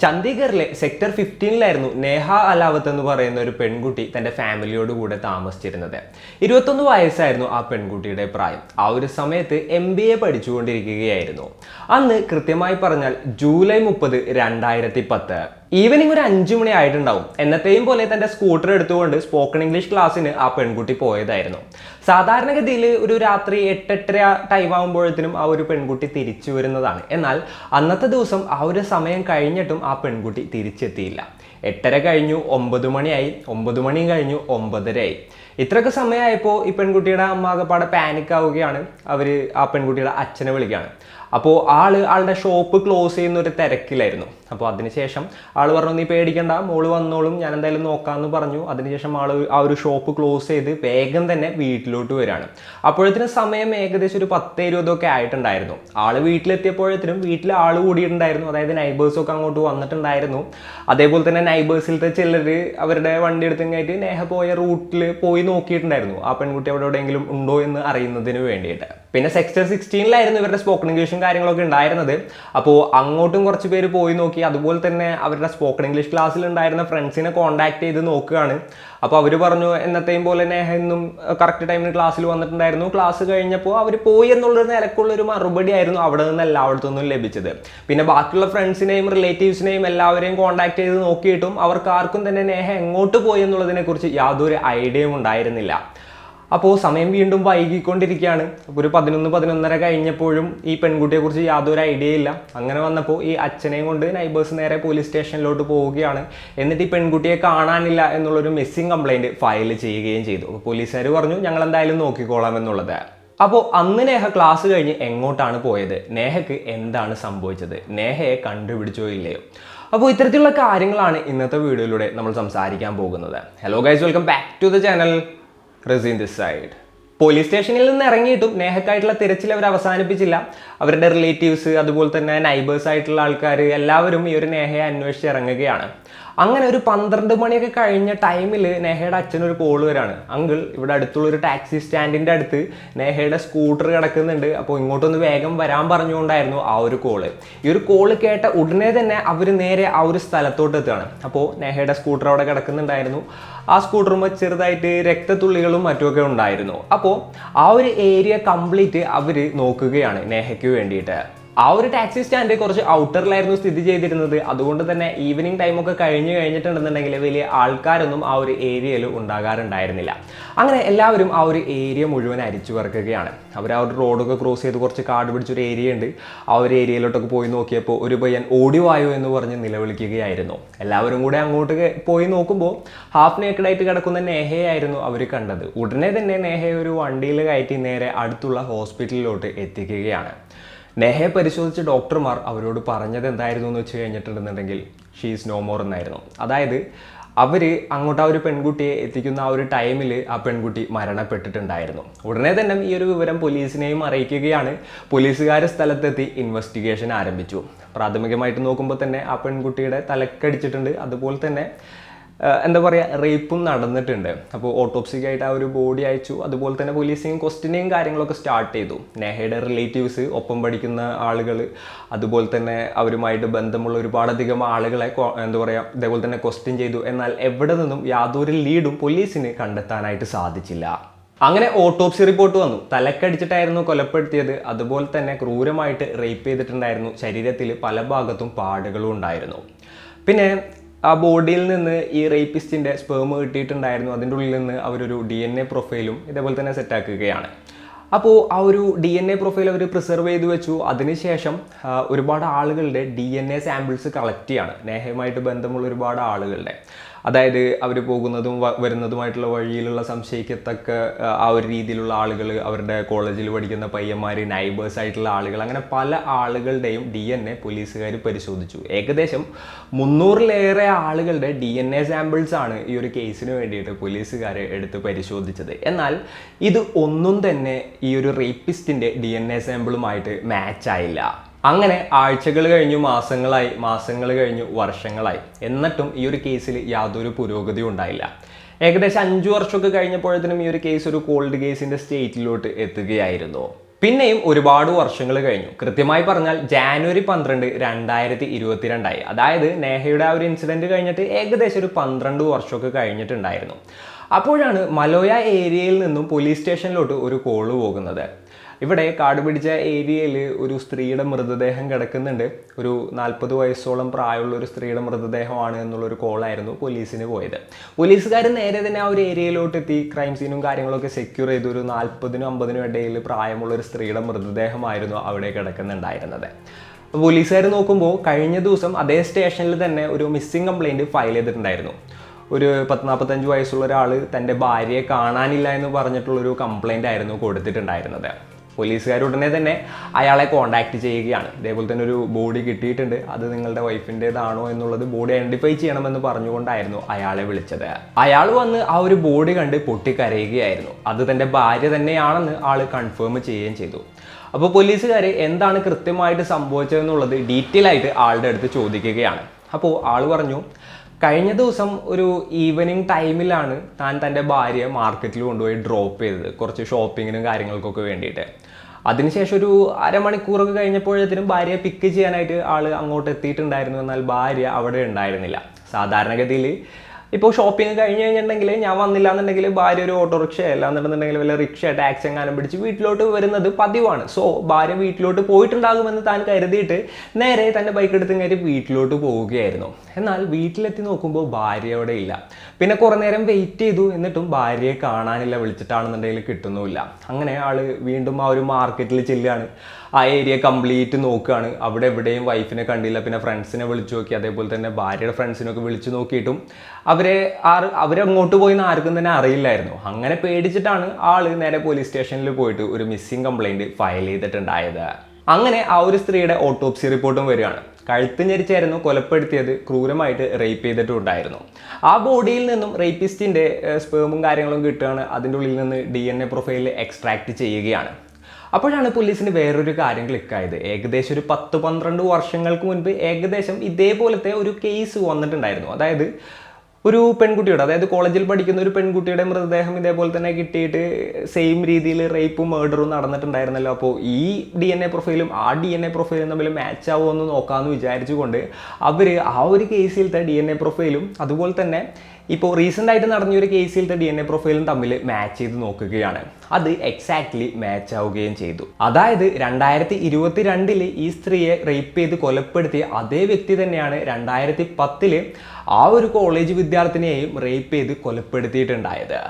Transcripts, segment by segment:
ചണ്ഡീഗറിലെ sector 15 Neha അലാവത്ത് എന്ന് പറയുന്ന ഒരു പെൺകുട്ടി തന്റെ ഫാമിലിയോട് കൂടെ താമസിച്ചിരുന്നത്. 21 വയസ്സായിരുന്നു ആ പെൺകുട്ടിയുടെ പ്രായം. ആ ഒരു സമയത്ത് MBA പഠിച്ചുകൊണ്ടിരിക്കുകയായിരുന്നു. അന്ന് കൃത്യമായി പറഞ്ഞാൽ ജൂലൈ 30, 2010 ഈവനിങ് ഒരു 5 മണി ആയിട്ടുണ്ടാവും. എന്നത്തെയും പോലെ തന്റെ സ്കൂട്ടർ എടുത്തുകൊണ്ട് സ്പോക്കൺ ഇംഗ്ലീഷ് ക്ലാസ്സിന് ആ പെൺകുട്ടി പോയതായിരുന്നു. സാധാരണഗതിയിൽ ഒരു രാത്രി 8-8:30 ടൈം ആകുമ്പോഴത്തേനും ആ ഒരു പെൺകുട്ടി തിരിച്ചു വരുന്നതാണ്. എന്നാൽ അന്നത്തെ ദിവസം ആ ഒരു സമയം കഴിഞ്ഞിട്ടും ആ പെൺകുട്ടി തിരിച്ചെത്തിയില്ല. 8:30 കഴിഞ്ഞു, 9 മണിയായി, 9 മണി കഴിഞ്ഞു, 9:30 ആയി. ഇത്രയൊക്കെ സമയമായപ്പോൾ ഈ പെൺകുട്ടിയുടെ അമ്മ ആകെപ്പാടെ പാനിക് ആവുകയാണ്. ആ പെൺകുട്ടിയുടെ അച്ഛനെ വിളിക്കുകയാണ്. അപ്പോൾ ആളുടെ ഷോപ്പ് ക്ലോസ് ചെയ്യുന്ന ഒരു തിരക്കിലായിരുന്നു. അപ്പോൾ അതിനുശേഷം ആൾ പറഞ്ഞു, നീ പേടിക്കണ്ട, മോള് വന്നോളും, ഞാൻ എന്തായാലും നോക്കാമെന്ന് പറഞ്ഞു. അതിനുശേഷം ആ ഒരു ഷോപ്പ് ക്ലോസ് ചെയ്ത് വേഗം തന്നെ വീട്ടിലോട്ട് വരികയാണ്. അപ്പോഴത്തേനും സമയം ഏകദേശം ഒരു 10-20 ആയിട്ടുണ്ടായിരുന്നു. ആള് വീട്ടിലെത്തിയപ്പോഴത്തേനും വീട്ടിൽ ആൾ കൂടിയിട്ടുണ്ടായിരുന്നു. അതായത് നൈബേഴ്സൊക്കെ അങ്ങോട്ട് വന്നിട്ടുണ്ടായിരുന്നു. അതേപോലെ തന്നെ നൈബേഴ്സിലത്തെ ചിലർ അവരുടെ വണ്ടി എടുത്തങ്ങായിട്ട് നേഹ പോയ റൂട്ടിൽ പോയി നോക്കിയിട്ടുണ്ടായിരുന്നു, ആ പെൺകുട്ടി അവിടെ എവിടെയെങ്കിലും ഉണ്ടോ എന്ന് അറിയുന്നതിന് വേണ്ടിയിട്ട്. പിന്നെ സെക്ടർ 16 ഇവരുടെ സ്പോക്കൺ ഇംഗ്ലീഷും കാര്യങ്ങളൊക്കെ ഉണ്ടായിരുന്നത്. അപ്പോൾ അങ്ങോട്ടും കുറച്ച് പേര് പോയി നോക്കി. അതുപോലെ തന്നെ അവരുടെ സ്പോക്കൺ ഇംഗ്ലീഷ് ക്ലാസ്സിൽ ഉണ്ടായിരുന്ന ഫ്രണ്ട്സിനെ കോൺടാക്ട് ചെയ്ത് നോക്കുകയാണ്. അപ്പോൾ അവർ പറഞ്ഞു, എന്നത്തെയും പോലെ നേഹ ഇന്നും കറക്റ്റ് ടൈമിന് ക്ലാസ്സിൽ വന്നിട്ടുണ്ടായിരുന്നു. ക്ലാസ് കഴിഞ്ഞപ്പോൾ അവർ പോയി എന്നുള്ളൊരു നിലക്കുള്ളൊരു മറുപടി ആയിരുന്നു അവിടെ നിന്ന് എല്ലായിടത്തുനിന്നും ലഭിച്ചത്. പിന്നെ ബാക്കിയുള്ള ഫ്രണ്ട്സിനെയും റിലേറ്റീവ്സിനെയും എല്ലാവരെയും കോൺടാക്ട് ചെയ്ത് നോക്കിയിട്ടും അവർക്ക് ആർക്കും തന്നെ നേഹ എങ്ങോട്ട് പോയി എന്നുള്ളതിനെക്കുറിച്ച് യാതൊരു ഐഡിയയും ഉണ്ടായിരുന്നില്ല. അപ്പോൾ സമയം വീണ്ടും വൈകിക്കൊണ്ടിരിക്കുകയാണ്. അപ്പോൾ ഒരു 11-11:30 കഴിഞ്ഞപ്പോഴും ഈ പെൺകുട്ടിയെക്കുറിച്ച് യാതൊരു ഐഡിയ ഇല്ല. അങ്ങനെ വന്നപ്പോൾ ഈ അച്ഛനെയും കൊണ്ട് നൈബേഴ്സ് നേരെ പോലീസ് സ്റ്റേഷനിലോട്ട് പോവുകയാണ്. എന്നിട്ട് ഈ പെൺകുട്ടിയെ കാണാനില്ല എന്നുള്ളൊരു മിസ്സിംഗ് കംപ്ലൈൻറ്റ് ഫയൽ ചെയ്യുകയും ചെയ്തു. അപ്പോൾ പോലീസുകാർ പറഞ്ഞു, ഞങ്ങൾ എന്തായാലും നോക്കിക്കോളാം എന്നുള്ളത്. അപ്പോൾ അന്ന് നേഹ ക്ലാസ് കഴിഞ്ഞ് എങ്ങോട്ടാണ് പോയത്, നേഹയ്ക്ക് എന്താണ് സംഭവിച്ചത്, നേഹയെ കണ്ടുപിടിച്ചോ ഇല്ലയോ? അപ്പോൾ ഇത്തരത്തിലുള്ള കാര്യങ്ങളാണ് ഇന്നത്തെ വീഡിയോയിലൂടെ നമ്മൾ സംസാരിക്കാൻ പോകുന്നത്. Hello guys, welcome back to the channel. Razeen this side. Police സ്റ്റേഷനിൽ നിന്ന് ഇറങ്ങിയിട്ടും നേഹക്കായിട്ടുള്ള തിരച്ചിൽ അവർ അവസാനിപ്പിച്ചില്ല. അവരുടെ റിലേറ്റീവ്സ്, അതുപോലെ തന്നെ നൈബേഴ്സ് ആയിട്ടുള്ള ആൾക്കാർ എല്ലാവരും ഈ ഒരു നേഹയെ അന്വേഷിച്ച് ഇറങ്ങുകയാണ്. അങ്ങനെ ഒരു 12 മണിയൊക്കെ കഴിഞ്ഞ ടൈമിൽ നേഹയുടെ അച്ഛനൊരു കോൾ വരാണ്. അങ്കിൾ, ഇവിടെ അടുത്തുള്ളൊരു ടാക്സി സ്റ്റാൻഡിൻ്റെ അടുത്ത് നേഹയുടെ സ്കൂട്ടർ കിടക്കുന്നുണ്ട്, അപ്പോൾ ഇങ്ങോട്ടൊന്ന് വേഗം വരാൻ പറഞ്ഞുകൊണ്ടായിരുന്നു ആ ഒരു കോള്. ഈ ഒരു കോള് കേട്ട ഉടനെ തന്നെ അവർ നേരെ ആ ഒരു സ്ഥലത്തോട്ട് എത്തുകയാണ്. അപ്പോൾ നേഹയുടെ സ്കൂട്ടർ അവിടെ കിടക്കുന്നുണ്ടായിരുന്നു. ആ സ്കൂട്ടറുമ്പോൾ ചെറുതായിട്ട് രക്തത്തുള്ളികളും മറ്റുമൊക്കെ ഉണ്ടായിരുന്നു. അപ്പോൾ ആ ഒരു ഏരിയ കംപ്ലീറ്റ് അവർ നോക്കുകയാണ് നേഹയ്ക്ക് വേണ്ടിയിട്ട്. ആ ഒരു ടാക്സി സ്റ്റാൻഡ് കുറച്ച് ഔട്ടറിലായിരുന്നു സ്ഥിതി ചെയ്തിരുന്നത്. അതുകൊണ്ട് തന്നെ ഈവനിങ് ടൈമൊക്കെ കഴിഞ്ഞിട്ടുണ്ടെന്നുണ്ടെങ്കിൽ വലിയ ആൾക്കാരൊന്നും ആ ഒരു ഏരിയയിൽ ഉണ്ടാകാറുണ്ടായിരുന്നില്ല. അങ്ങനെ എല്ലാവരും ആ ഒരു ഏരിയ മുഴുവൻ അരിച്ചു പറക്കുകയാണ്. അവർ ആ ഒരു റോഡൊക്കെ ക്രോസ് ചെയ്ത് കുറച്ച് കാട് പിടിച്ചൊരു ഏരിയ ഉണ്ട്. ആ ഒരു ഏരിയയിലോട്ടൊക്കെ പോയി നോക്കിയപ്പോൾ ഒരു പയ്യൻ ഓടിവായോ എന്ന് പറഞ്ഞ് നിലവിളിക്കുകയായിരുന്നു. എല്ലാവരും കൂടെ അങ്ങോട്ട് പോയി നോക്കുമ്പോൾ ഹാഫ് നേക്കഡായിട്ട് കിടക്കുന്ന നേഹയായിരുന്നു അവർ കണ്ടത്. ഉടനെ തന്നെ നേഹയെ ഒരു വണ്ടിയിൽ കയറ്റി നേരെ അടുത്തുള്ള ഹോസ്പിറ്റലിലോട്ട് എത്തിക്കുകയാണ്. നേഹയെ പരിശോധിച്ച ഡോക്ടർമാർ അവരോട് പറഞ്ഞത് എന്തായിരുന്നു എന്ന് വെച്ച് കഴിഞ്ഞിട്ടുണ്ടെന്നുണ്ടെങ്കിൽ, ഷീ ഈസ് നോ മോർ എന്നായിരുന്നു. അതായത് അവർ അങ്ങോട്ട് ആ ഒരു പെൺകുട്ടിയെ എത്തിക്കുന്ന ആ ഒരു ടൈമിൽ ആ പെൺകുട്ടി മരണപ്പെട്ടിട്ടുണ്ടായിരുന്നു. ഉടനെ തന്നെ ഈ ഒരു വിവരം പോലീസിനെയും അറിയിക്കുകയാണ്. പോലീസുകാർ സ്ഥലത്തെത്തി ഇൻവെസ്റ്റിഗേഷൻ ആരംഭിച്ചു. പ്രാഥമികമായിട്ട് നോക്കുമ്പോൾ തന്നെ ആ പെൺകുട്ടിയുടെ തലക്കടിച്ചിട്ടുണ്ട്. അതുപോലെ തന്നെ എന്താ പറയുക, റേപ്പും നടന്നിട്ടുണ്ട്. അപ്പോൾ ഓട്ടോപ്സിക്കായിട്ട് ആ ഒരു ബോഡി അയച്ചു. അതുപോലെ തന്നെ പോലീസിനെയും ക്വസ്റ്റ്യനെയും കാര്യങ്ങളൊക്കെ സ്റ്റാർട്ട് ചെയ്തു. നേഹയുടെ റിലേറ്റീവ്സ്, ഒപ്പം പഠിക്കുന്ന ആളുകൾ, അതുപോലെ തന്നെ അവരുമായിട്ട് ബന്ധമുള്ള ഒരുപാടധികം ആളുകളെ എന്താ പറയുക ഇതേപോലെ തന്നെ ക്വസ്റ്റ്യൻ ചെയ്തു. എന്നാൽ എവിടെ നിന്നും യാതൊരു ലീഡും പോലീസിന് കണ്ടെത്താനായിട്ട് സാധിച്ചില്ല. അങ്ങനെ ഓട്ടോപ്സി റിപ്പോർട്ട് വന്നു. തലക്കടിച്ചിട്ടായിരുന്നു കൊലപ്പെടുത്തിയത്. അതുപോലെ തന്നെ ക്രൂരമായിട്ട് റേപ്പ് ചെയ്തിട്ടുണ്ടായിരുന്നു. ശരീരത്തിൽ പല ഭാഗത്തും പാടുകളും ഉണ്ടായിരുന്നു. പിന്നെ ആ ബോഡിയിൽ നിന്ന് ഈ റേപ്പിസ്റ്റിൻ്റെ സ്പേം കിട്ടിയിട്ടുണ്ടായിരുന്നു. അതിൻ്റെ ഉള്ളിൽ നിന്ന് അവരൊരു DNA പ്രൊഫൈലും ഇതേപോലെ തന്നെ സെറ്റാക്കുകയാണ്. അപ്പോൾ ആ ഒരു DNA പ്രൊഫൈൽ അവർ പ്രിസർവ് ചെയ്ത് വെച്ചു. അതിനുശേഷം ഒരുപാട് ആളുകളുടെ DNA സാമ്പിൾസ് കളക്ട് ചെയ്യാണ്. നേഹയുമായിട്ട് ബന്ധമുള്ള ഒരുപാട് ആളുകളുടെ, അതായത് അവർ പോകുന്നതും വരുന്നതുമായിട്ടുള്ള വഴിയിലുള്ള സംശയിക്കത്തക്ക ആ ഒരു രീതിയിലുള്ള ആളുകൾ, അവരുടെ കോളേജിൽ പഠിക്കുന്ന പയ്യന്മാർ, നൈബേഴ്സ് ആയിട്ടുള്ള ആളുകൾ, അങ്ങനെ പല ആളുകളുടെയും DNA പോലീസുകാർ പരിശോധിച്ചു. ഏകദേശം 300-ലേറെ ആളുകളുടെ DNA സാമ്പിൾസ് ആണ് ഈ ഒരു കേസിന് വേണ്ടിയിട്ട് പോലീസുകാർ എടുത്ത് പരിശോധിച്ചത്. എന്നാൽ ഇത് ഒന്നും തന്നെ ഈ ഒരു റേപ്പിസ്റ്റിൻ്റെ DNA സാമ്പിളുമായിട്ട് മാച്ച് ആയില്ല. അങ്ങനെ ആഴ്ചകൾ കഴിഞ്ഞു, മാസങ്ങൾ കഴിഞ്ഞു, വർഷങ്ങളായി. എന്നിട്ടും ഈ ഒരു കേസിൽ യാതൊരു പുരോഗതിയും ഉണ്ടായില്ല. ഏകദേശം 5 വർഷമൊക്കെ കഴിഞ്ഞപ്പോഴത്തേനും ഈ ഒരു കേസ് ഒരു കോൾഡ് കേസിൻ്റെ സ്റ്റേറ്റിലോട്ട് എത്തുകയായിരുന്നു. പിന്നെയും ഒരുപാട് വർഷങ്ങൾ കഴിഞ്ഞു. കൃത്യമായി പറഞ്ഞാൽ ജാനുവരി 12, 2022 അതായത് നേഹയുടെ ആ ഒരു ഇൻസിഡന്റ് കഴിഞ്ഞിട്ട് ഏകദേശം ഒരു 12 വർഷമൊക്കെ കഴിഞ്ഞിട്ടുണ്ടായിരുന്നു. അപ്പോഴാണ് മലോയ ഏരിയയിൽ നിന്നും പോലീസ് സ്റ്റേഷനിലോട്ട് ഒരു കോള് പോകുന്നത്. ഇവിടെ കാട് പിടിച്ച ഏരിയയിൽ ഒരു സ്ത്രീയുടെ മൃതദേഹം കിടക്കുന്നുണ്ട്. ഒരു 40 വയസ്സോളം പ്രായമുള്ള ഒരു സ്ത്രീയുടെ മൃതദേഹമാണ് എന്നുള്ളൊരു കോളായിരുന്നു പോലീസിന് പോയത്. പോലീസുകാർ നേരെ തന്നെ ആ ഒരു ഏരിയയിലോട്ട് എത്തി ക്രൈം സീനും കാര്യങ്ങളൊക്കെ സെക്യൂർ ചെയ്ത് ഒരു 40-നും 50-നും ഇടയിൽ പ്രായമുള്ള ഒരു സ്ത്രീയുടെ മൃതദേഹമായിരുന്നു അവിടെ കിടക്കുന്നുണ്ടായിരുന്നത്. പോലീസുകാർ നോക്കുമ്പോൾ കഴിഞ്ഞ ദിവസം അതേ സ്റ്റേഷനിൽ തന്നെ ഒരു മിസ്സിംഗ് കംപ്ലയിൻറ്റ് ഫയൽ ചെയ്തിട്ടുണ്ടായിരുന്നു. ഒരു 40-45 വയസ്സുള്ള ഒരാൾ തൻ്റെ ഭാര്യയെ കാണാനില്ല എന്ന് പറഞ്ഞിട്ടുള്ളൊരു കംപ്ലയിൻ്റ് ആയിരുന്നു കൊടുത്തിട്ടുണ്ടായിരുന്നത്. പോലീസുകാർ ഉടനെ തന്നെ അയാളെ കോൺടാക്ട് ചെയ്യുകയാണ്. ഇതേപോലെ തന്നെ ഒരു ബോഡി കിട്ടിയിട്ടുണ്ട്, അത് നിങ്ങളുടെ വൈഫിൻ്റേതാണോ എന്നുള്ളത് ബോഡി ഐഡൻറ്റിഫൈ ചെയ്യണമെന്ന് പറഞ്ഞുകൊണ്ടായിരുന്നു അയാളെ വിളിച്ചത്. അയാൾ വന്ന് ആ ഒരു ബോഡി കണ്ട് പൊട്ടിക്കരയുകയായിരുന്നു. അത് തൻ്റെ ഭാര്യ തന്നെയാണെന്ന് ആൾ കൺഫേം ചെയ്യുകയും ചെയ്തു. അപ്പോൾ പോലീസുകാർ എന്താണ് കൃത്യമായിട്ട് സംഭവിച്ചതെന്നുള്ളത് ഡീറ്റെയിൽ ആയിട്ട് ആളുടെ അടുത്ത് ചോദിക്കുകയാണ്. അപ്പോൾ ആൾ പറഞ്ഞു, കഴിഞ്ഞ ദിവസം ഒരു ഈവനിങ് ടൈമിലാണ് താൻ തൻ്റെ ഭാര്യയെ മാർക്കറ്റിൽ കൊണ്ടുപോയി ഡ്രോപ്പ് ചെയ്തത്, കുറച്ച് ഷോപ്പിങ്ങിനും കാര്യങ്ങൾക്കൊക്കെ വേണ്ടിയിട്ട്. അതിനുശേഷം ഒരു അരമണിക്കൂറൊക്കെ കഴിഞ്ഞപ്പോഴത്തേനും ഭാര്യയെ പിക്ക് ചെയ്യാനായിട്ട് ആൾ അങ്ങോട്ട് എത്തിയിട്ടുണ്ടായിരുന്നു. എന്നാൽ ഭാര്യ അവിടെ ഉണ്ടായിരുന്നില്ല. സാധാരണഗതിയിൽ ഇപ്പോൾ ഷോപ്പിംഗ് കഴിഞ്ഞ് കഴിഞ്ഞിട്ടുണ്ടെങ്കിൽ ഞാൻ വന്നില്ല എന്നുണ്ടെങ്കിൽ ഭാര്യ ഒരു ഓട്ടോറിക്ഷ അല്ലാന്നുണ്ടെന്നുണ്ടെങ്കിൽ വല്ല റിക്ഷ ടാക്സി എങ്ങാനും പിടിച്ച് വീട്ടിലോട്ട് വരുന്നത് പതിവാണ്. സോ ഭാര്യ വീട്ടിലോട്ട് പോയിട്ടുണ്ടാകുമെന്ന് താൻ കരുതിയിട്ട് നേരെ തൻ്റെ ബൈക്ക് എടുത്ത് കയറി വീട്ടിലോട്ട് പോവുകയായിരുന്നു. എന്നാൽ വീട്ടിലെത്തി നോക്കുമ്പോൾ ഭാര്യ അവിടെ ഇല്ല. പിന്നെ കുറേ നേരം വെയിറ്റ് ചെയ്തു, എന്നിട്ടും ഭാര്യയെ കാണാനില്ല. വിളിച്ചിട്ടാണെന്നുണ്ടെങ്കിൽ കിട്ടുന്നുമില്ല. അങ്ങനെ ആൾ വീണ്ടും ആ ഒരു മാർക്കറ്റിൽ ചെല്ലുകയാണ്. ആ ഏരിയ കംപ്ലീറ്റ് നോക്കുകയാണ്. അവിടെ എവിടെയും വൈഫിനെ കണ്ടില്ല. പിന്നെ ഫ്രണ്ട്സിനെ വിളിച്ചു നോക്കി, അതേപോലെ തന്നെ ഭാര്യയുടെ ഫ്രണ്ട്സിനൊക്കെ വിളിച്ചു നോക്കിയിട്ടും അവരങ്ങോട്ട് പോയിന്ന് ആർക്കും തന്നെ അറിയില്ലായിരുന്നു. അങ്ങനെ പേടിച്ചിട്ടാണ് ആൾ നേരെ പോലീസ് സ്റ്റേഷനിൽ പോയിട്ട് ഒരു മിസ്സിംഗ് കംപ്ലയിൻറ്റ് ഫയൽ ചെയ്തിട്ടുണ്ടായത്. അങ്ങനെ ആ ഒരു സ്ത്രീയുടെ ഓട്ടോപ്സി റിപ്പോർട്ടും വരികയാണ്. കഴുത്ത് ഞെരിച്ചായിരുന്നു കൊലപ്പെടുത്തിയത്, ക്രൂരമായിട്ട് റേപ്പ് ചെയ്തിട്ടുണ്ടായിരുന്നു. ആ ബോഡിയിൽ നിന്നും റേപ്പിസ്റ്റിൻ്റെ സ്പേമും കാര്യങ്ങളും കിട്ടുകയാണ്. അതിൻ്റെ ഉള്ളിൽ നിന്ന് DNA പ്രൊഫൈൽ എക്സ്ട്രാക്ട് ചെയ്യുകയാണ്. അപ്പോഴാണ് പോലീസിന് വേറൊരു കാര്യം ക്ലിക്കായത്. ഏകദേശം ഒരു 10-12 വർഷങ്ങൾക്ക് മുൻപ് ഏകദേശം ഇതേപോലത്തെ ഒരു കേസ് വന്നിട്ടുണ്ടായിരുന്നു. അതായത് ഒരു പെൺകുട്ടിയുടെ, അതായത് കോളേജിൽ പഠിക്കുന്ന ഒരു പെൺകുട്ടിയുടെ മൃതദേഹം ഇതേപോലെ തന്നെ കിട്ടിയിട്ട് സെയിം രീതിയിൽ റേപ്പും മേർഡറും നടന്നിട്ടുണ്ടായിരുന്നല്ലോ. അപ്പോൾ ഈ DNA പ്രൊഫൈലും ആ DNA പ്രൊഫൈലും തമ്മിൽ മാച്ച് ആവുമോ എന്ന് നോക്കാമെന്ന് വിചാരിച്ചുകൊണ്ട് അവർ ആ ഒരു കേസിലത്തെ DNA പ്രൊഫൈലും അതുപോലെ തന്നെ ഇപ്പോൾ റീസെൻ്റ് ആയിട്ട് നടന്നൊരു കേസിലത്തെ DNA പ്രൊഫൈലും തമ്മിൽ മാച്ച് ചെയ്ത് നോക്കുകയാണ്. അത് എക്സാക്ട്ലി മാച്ച് ആവുകയും ചെയ്തു. അതായത് 2022 ഈ സ്ത്രീയെ റേപ്പ് ചെയ്ത് കൊലപ്പെടുത്തിയ അതേ വ്യക്തി തന്നെയാണ് 2010 ആ ഒരു കോളേജ് വിദ്യാർത്ഥിനിയെയും റേപ്പ് ചെയ്ത് കൊലപ്പെടുത്തിയിട്ടുണ്ടായത്.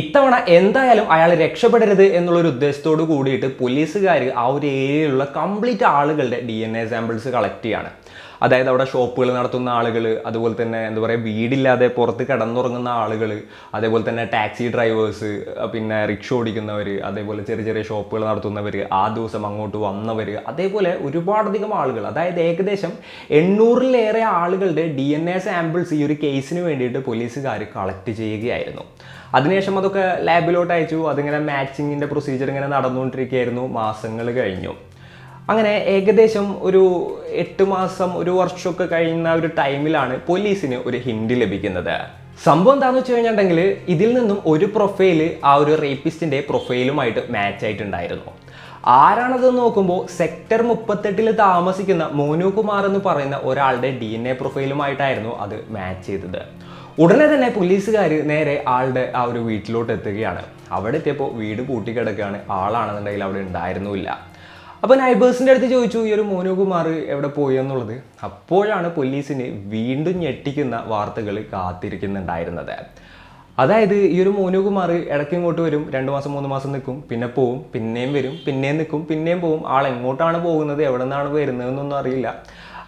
ഇത്തവണ എന്തായാലും അയാൾ രക്ഷപ്പെടരുത് എന്നുള്ളൊരു ഉദ്ദേശത്തോട് കൂടിയിട്ട് പോലീസുകാർ ആ ഒരു ഏരിയയിലുള്ള കംപ്ലീറ്റ് ആളുകളുടെ DNA സാമ്പിൾസ് കളക്ട് ചെയ്യാണ്. അതായത് അവിടെ ഷോപ്പുകൾ നടത്തുന്ന ആളുകൾ, അതുപോലെ തന്നെ എന്താ പറയുക, വീടില്ലാതെ പുറത്ത് കിടന്നുറങ്ങുന്ന ആളുകൾ, അതേപോലെ തന്നെ ടാക്സി ഡ്രൈവേഴ്സ്, പിന്നെ റിക്ഷ ഓടിക്കുന്നവർ, അതേപോലെ ചെറിയ ചെറിയ ഷോപ്പുകൾ നടത്തുന്നവർ, ആ ദിവസം അങ്ങോട്ട് വന്നവർ, അതേപോലെ ഒരുപാടധികം ആളുകൾ, അതായത് ഏകദേശം 800-ലേറെ ആളുകളുടെ DNA സാമ്പിൾസ് ഈ ഒരു കേസിന് വേണ്ടിയിട്ട് പോലീസുകാർ കളക്ട് ചെയ്യുകയായിരുന്നു. അതിനുശേഷം അതൊക്കെ ലാബിലോട്ട് അയച്ചു. അതിങ്ങനെ മാച്ചിങ്ങിൻ്റെ പ്രൊസീജിയർ ഇങ്ങനെ നടന്നുകൊണ്ടിരിക്കുകയായിരുന്നു. മാസങ്ങൾ കഴിഞ്ഞു. അങ്ങനെ ഏകദേശം ഒരു 8 മാസം, 1 വർഷമൊക്കെ കഴിയുന്ന ഒരു ടൈമിലാണ് പോലീസിന് ഒരു ഹിൻഡ് ലഭിക്കുന്നത്. സംഭവം എന്താണെന്ന് വെച്ച് കഴിഞ്ഞിട്ടുണ്ടെങ്കിൽ ഇതിൽ നിന്നും ഒരു പ്രൊഫൈല് ആ ഒരു റേപ്പിസ്റ്റിൻ്റെ പ്രൊഫൈലുമായിട്ട് മാച്ച് ആയിട്ടുണ്ടായിരുന്നു. ആരാണതെന്ന് നോക്കുമ്പോൾ സെക്ടർ 38 താമസിക്കുന്ന മോനുകുമാർ എന്ന് പറയുന്ന ഒരാളുടെ DNA പ്രൊഫൈലുമായിട്ടായിരുന്നു അത് മാച്ച് ചെയ്തത്. ഉടനെ തന്നെ പോലീസുകാർ നേരെ ആളുടെ ആ ഒരു വീട്ടിലോട്ട് എത്തുകയാണ്. അവിടെ എത്തിയപ്പോൾ വീട് പൂട്ടിക്കിടക്കുകയാണ്. ആളാണെന്നുണ്ടെങ്കിൽ അവിടെ ഉണ്ടായിരുന്നില്ല. അപ്പോൾ നൈബേഴ്സിൻ്റെ അടുത്ത് ചോദിച്ചു ഈ ഒരു മോനുകുമാർ എവിടെ പോയി എന്നുള്ളത്. അപ്പോഴാണ് പോലീസിന് വീണ്ടും ഞെട്ടിക്കുന്ന വാർത്തകൾ കാത്തിരിക്കുന്നുണ്ടായിരുന്നത്. അതായത് ഈ ഒരു മോനുകുമാർ ഇടയ്ക്ക് ഇങ്ങോട്ട് വരും, 2 മാസം 3 മാസം നിൽക്കും, പിന്നെ പോവും, പിന്നെയും വരും, പിന്നെയും നിൽക്കും, പിന്നെയും പോവും. ആൾ എങ്ങോട്ടാണ് പോകുന്നത്, എവിടെ നിന്നാണ് വരുന്നതെന്നൊന്നും അറിയില്ല.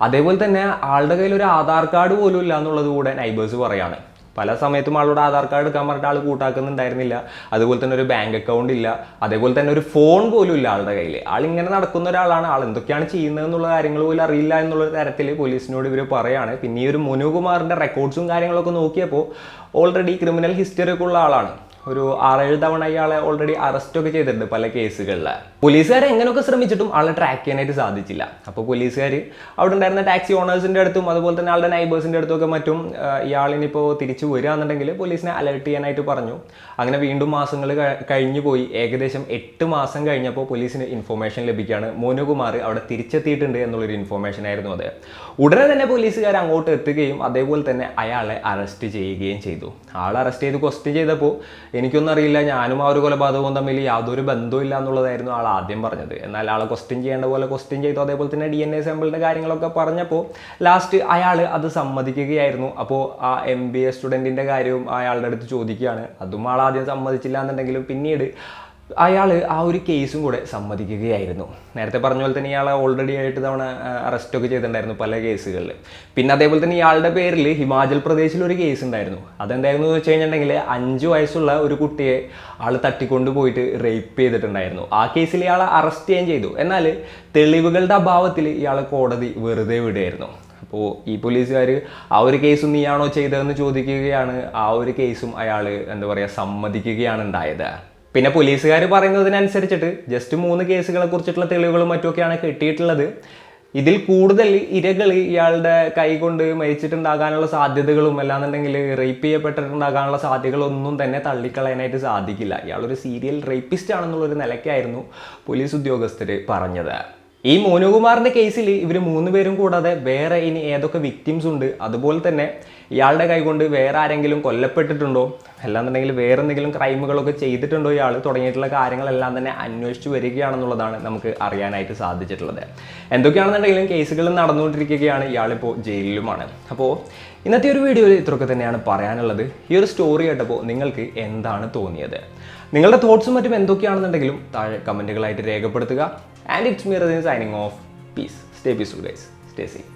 അതേപോലെ തന്നെ ആളുടെ കയ്യിൽ ഒരു ആധാർ കാർഡ് പോലും ഇല്ല എന്നുള്ളത് കൂടെ നൈബേഴ്സ് പറയാണ്. പല സമയത്തും ആളോട് ആധാർ കാർഡ് എടുക്കാൻ പറഞ്ഞിട്ട് ആൾ കൂട്ടാക്കുന്നുണ്ടായിരുന്നില്ല. അതുപോലെ തന്നെ ഒരു ബാങ്ക് അക്കൗണ്ട് ഇല്ല. അതേപോലെ തന്നെ ഒരു ഫോൺ പോലും ഇല്ല ആളുടെ കയ്യിൽ. ആളിങ്ങനെ നടക്കുന്ന ഒരാളാണ്. ആൾ എന്തൊക്കെയാണ് ചെയ്യുന്നത് എന്നുള്ള കാര്യങ്ങൾ പോലും അറിയില്ല എന്നുള്ള തരത്തിൽ പോലീസിനോട് ഇവർ പറയാണ്. പിന്നെ ഈ ഒരു മോനുകുമാറിൻ്റെ റെക്കോർഡ്സും കാര്യങ്ങളൊക്കെ നോക്കിയപ്പോൾ ഓൾറെഡി ക്രിമിനൽ ഹിസ്റ്ററി ഒക്കെ ഉള്ള ആളാണ്. ഒരു 6-7 തവണ ഇയാളെ ഓൾറെഡി അറസ്റ്റൊക്കെ ചെയ്തിട്ടുണ്ട് പല കേസുകളിൽ. പോലീസുകാരെ എങ്ങനെയൊക്കെ ശ്രമിച്ചിട്ടും ആളെ ട്രാക്ക് ചെയ്യാനായിട്ട് സാധിച്ചില്ല. അപ്പോൾ പോലീസുകാർ അവിടെ ഉണ്ടായിരുന്ന ടാക്സി ഓണേഴ്സിൻ്റെ അടുത്തും അതുപോലെ തന്നെ ആളുടെ നൈബേഴ്സിൻ്റെ അടുത്തുമൊക്കെ മറ്റും ഇയാളിനിപ്പോൾ തിരിച്ചു വരികയാണെന്നുണ്ടെങ്കിൽ പോലീസിനെ അലർട്ട് ചെയ്യാനായിട്ട് പറഞ്ഞു. അങ്ങനെ വീണ്ടും മാസങ്ങൾ കഴിഞ്ഞു പോയി. ഏകദേശം 8 മാസം കഴിഞ്ഞപ്പോൾ പോലീസിന് ഇൻഫോർമേഷൻ ലഭിക്കുകയാണ് മോനുകുമാർ അവിടെ തിരിച്ചെത്തിയിട്ടുണ്ട് എന്നുള്ളൊരു ഇൻഫോർമേഷൻ ആയിരുന്നു അത്. ഉടനെ തന്നെ പോലീസുകാർ അങ്ങോട്ട് എത്തുകയും അതേപോലെ തന്നെ അയാളെ അറസ്റ്റ് ചെയ്യുകയും ചെയ്തു. ആളെ അറസ്റ്റ് ചെയ്ത് ക്വസ്റ്റ്യൻ ചെയ്തപ്പോൾ എനിക്കൊന്നും അറിയില്ല, ഞാനും ആ ഒരു കൊലപാതകവും തമ്മിൽ യാതൊരു ബന്ധമില്ല എന്നുള്ളതായിരുന്നു ആൾ ആദ്യം പറഞ്ഞത്. എന്നാൽ ആളെ ക്വസ്റ്റ്യൻ ചെയ്യേണ്ട പോലെ ക്വസ്റ്റ്യൻ ചെയ്തു. അതേപോലെ തന്നെ DNA സാമ്പിളിൻ്റെ കാര്യങ്ങളൊക്കെ പറഞ്ഞപ്പോൾ ലാസ്റ്റ് അയാൾ അത് സമ്മതിക്കുകയായിരുന്നു. അപ്പോൾ ആ MBA സ്റ്റുഡൻറ്റിൻ്റെ കാര്യവും അയാളുടെ അടുത്ത് ചോദിക്കുകയാണ്. അതും ആൾ ആദ്യം സമ്മതിച്ചില്ല എന്നുണ്ടെങ്കിലും പിന്നീട് അയാൾ ആ ഒരു കേസും കൂടെ സമ്മതിക്കുകയായിരുന്നു. നേരത്തെ പറഞ്ഞ പോലെ തന്നെ ഇയാളെ ഓൾറെഡി ആയിട്ട് തവണ അറസ്റ്റൊക്കെ ചെയ്തിട്ടുണ്ടായിരുന്നു പല കേസുകളിൽ. പിന്നെ അതേപോലെ തന്നെ ഇയാളുടെ പേരിൽ ഹിമാചൽ പ്രദേശിൽ ഒരു കേസ് ഉണ്ടായിരുന്നു. അതെന്തായിരുന്നു എന്ന് വെച്ച് കഴിഞ്ഞിട്ടുണ്ടെങ്കിൽ 5 വയസ്സുള്ള ഒരു കുട്ടിയെ ആൾ തട്ടിക്കൊണ്ട് പോയിട്ട് റേപ്പ് ചെയ്തിട്ടുണ്ടായിരുന്നു. ആ കേസിൽ ഇയാളെ അറസ്റ്റ് ചെയ്യുകയും ചെയ്തു. എന്നാൽ തെളിവുകളുടെ അഭാവത്തിൽ ഇയാളെ കോടതി വെറുതെ വിടുകയായിരുന്നു. അപ്പോൾ ഈ പോലീസുകാർ ആ ഒരു കേസും നീയാണോ ചെയ്തതെന്ന് ചോദിക്കുകയാണ്. ആ ഒരു കേസും അയാൾ എന്താ പറയുക സമ്മതിക്കുകയാണ് ഉണ്ടായത്. പിന്നെ പോലീസുകാർ പറയുന്നതിനനുസരിച്ചിട്ട് ജസ്റ്റ് 3 കേസുകളെ കുറിച്ചിട്ടുള്ള തെളിവുകളും മറ്റുമൊക്കെയാണ് കിട്ടിയിട്ടുള്ളത്. ഇതിൽ കൂടുതൽ ഇരകൾ ഇയാളുടെ കൈ കൊണ്ട് മരിച്ചിട്ടുണ്ടാകാനുള്ള സാധ്യതകളും അല്ലാന്നുണ്ടെങ്കിൽ റേപ്പ് ചെയ്യപ്പെട്ടിട്ടുണ്ടാകാനുള്ള സാധ്യതകളൊന്നും തന്നെ തള്ളിക്കളയാനായിട്ട് സാധിക്കില്ല. ഇയാളൊരു സീരിയൽ റേപ്പിസ്റ്റ് ആണെന്നുള്ളൊരു നിലയ്ക്കായിരുന്നു പോലീസ് ഉദ്യോഗസ്ഥർ പറഞ്ഞത്. ഈ മോനുകുമാറിൻ്റെ കേസിൽ ഇവർ 3 പേരും കൂടാതെ വേറെ ഇനി ഏതൊക്കെ വിക്ടിംസ് ഉണ്ട്, അതുപോലെ തന്നെ ഇയാളുടെ കൈകൊണ്ട് വേറെ ആരെങ്കിലും കൊല്ലപ്പെട്ടിട്ടുണ്ടോ, അല്ലാന്നുണ്ടെങ്കിൽ വേറെ എന്തെങ്കിലും ക്രൈമുകളൊക്കെ ചെയ്തിട്ടുണ്ടോ ഇയാൾ തുടങ്ങിയിട്ടുള്ള കാര്യങ്ങളെല്ലാം തന്നെ അന്വേഷിച്ച് വരികയാണെന്നുള്ളതാണ് നമുക്ക് അറിയാനായിട്ട് സാധിച്ചിട്ടുള്ളത്. എന്തൊക്കെയാണെന്നുണ്ടെങ്കിലും കേസുകൾ നടന്നുകൊണ്ടിരിക്കുകയാണ്. ഇയാളിപ്പോൾ ജയിലിലുമാണ്. അപ്പോൾ ഇന്നത്തെ ഒരു വീഡിയോയിൽ ഇത്രയൊക്കെ തന്നെയാണ് പറയാനുള്ളത്. ഈ ഒരു സ്റ്റോറി കേട്ടപ്പോൾ നിങ്ങൾക്ക് എന്താണ് തോന്നിയത്? നിങ്ങളുടെ തോട്ട്സും മറ്റും എന്തൊക്കെയാണെന്നുണ്ടെങ്കിലും താഴെ കമൻറ്റുകളായിട്ട് രേഖപ്പെടുത്തുക. And it's me, Razin, signing off. Peace. Stay peaceful, guys. Stay safe.